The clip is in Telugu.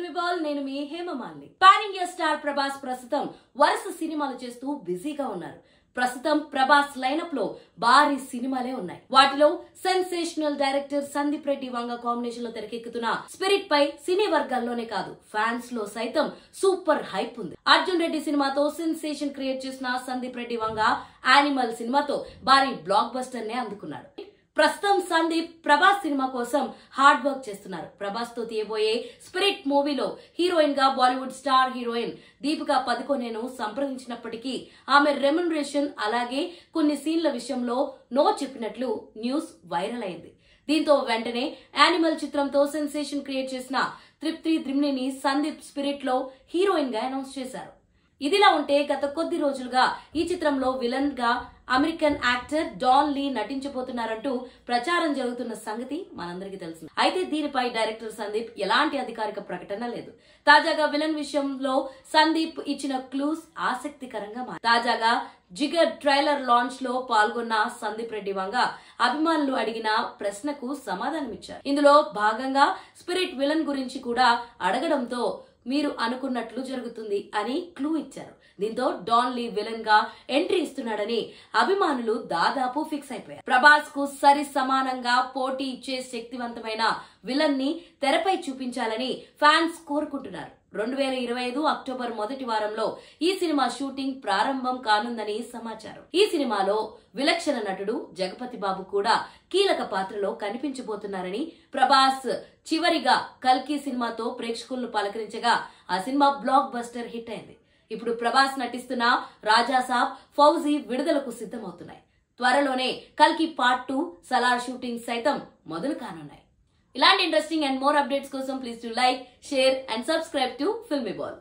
ఫిల్మీ బాల్ నేను మీ Hemamalini. Pan India star Prabhas ప్రస్తుతం వరుస సినిమాలు చేస్తూ బిజీగా ఉన్నారు. ప్రస్తుతం ప్రభాస్ లైనప్ లో భారీ సినిమాలే ఉన్నాయి. వాటిలో sensational director Sandeep Reddy Vanga combination లో తెరకెక్కుతున్న స్పిరిట్ పై సినీ వర్గాల్లోనే కాదు ఫ్యాన్స్ లో సైతం సూపర్ హైప్ ఉంది. అర్జున్ రెడ్డి సినిమాతో సెన్సేషన్ క్రియేట్ చేసిన సందీప్ రెడ్డి వంగ యానిమల్ సినిమాతో భారీ బ్లాక్ బస్టర్ నే అందుకున్నాడు. ప్రస్తుతం సందీప్ ప్రభాస్ సినిమా కోసం హార్డ్ వర్క్ చేస్తున్నారు. ప్రభాస్ తో తీయబోయే స్పిరిట్ మూవీలో హీరోయిన్ గా బాలీవుడ్ స్టార్ హీరోయిన్ దీపికా పదుకొనెను సంప్రదించినప్పటికీ ఆమె రెమ్యునరేషన్ అలాగే కొన్ని సీన్ల విషయంలో నో చెప్పినట్లు న్యూస్ వైరల్ అయింది. దీంతో వెంటనే యానిమల్ చిత్రంతో సెన్సేషన్ క్రియేట్ చేసిన తృప్తి త్రిమ్నేని సందీప్ స్పిరిట్ లో హీరోయిన్ గా అనౌన్స్ చేశారు. ఇదిలా ఉంటే గత కొద్ది రోజులుగా ఈ చిత్రంలో విలన్ గా అమెరికన్ యాక్టర్ డాన్ లీ నటించబోతున్నారంటూ ప్రచారం జరుగుతున్న సంగతి మనందరికీ తెలిసింది. అయితే దీనిపై డైరెక్టర్ సందీప్ ఎలాంటి అధికారిక ప్రకటన లేదు. తాజాగా విలన్ విషయంలో సందీప్ ఇచ్చిన క్లూస్ ఆసక్తికరంగా మారాయి. తాజాగా జిగర్ ట్రైలర్ లాంచ్ లో పాల్గొన్న సందీప్ రెడ్డి వంగ అభిమానులు అడిగిన ప్రశ్నకు సమాధానమిచ్చారు. ఇందులో భాగంగా స్పిరిట్ విలన్ గురించి కూడా అడగడంతో మీరు అనుకున్నట్లు జరుగుతుంది అని క్లూ ఇచ్చారు. దీంతో డాన్ లీ విలన్ గా ఎంట్రీ ఇస్తున్నాడని అభిమానులు దాదాపు ఫిక్స్ అయిపోయారు. ప్రభాస్ కు సరి సమానంగా పోటీ ఇచ్చే శక్తివంతమైన విలన్ ని తెరపై చూపించాలని ఫ్యాన్స్ కోరుకుంటున్నారు. 2025 అక్టోబర్ మొదటి వారంలో ఈ సినిమా షూటింగ్ ప్రారంభం కానుందని సమాచారం. ఈ సినిమాలో విలక్షణ నటుడు జగపతి బాబు కూడా కీలక పాత్రలో కనిపించబోతున్నారని ప్రభాస్ చివరిగా కల్కి సినిమాతో ప్రేక్షకులను పలకరించగా ఆ సినిమా బ్లాక్ బస్టర్ హిట్ అయింది. ఇప్పుడు ప్రభాస్ నటిస్తున్న రాజాసాబ్, ఫౌజీ విడుదలకు సిద్ధమవుతున్నాయి. త్వరలోనే కల్కి పార్ట్ 2 సలార్ షూటింగ్ సైతం మొదలు కానున్నాయి. ఇలాంటి ఇంట్రెస్టింగ్ అండ్ మోర్ అప్డేట్స్ కోసం please to like, share and subscribe to filmy ball.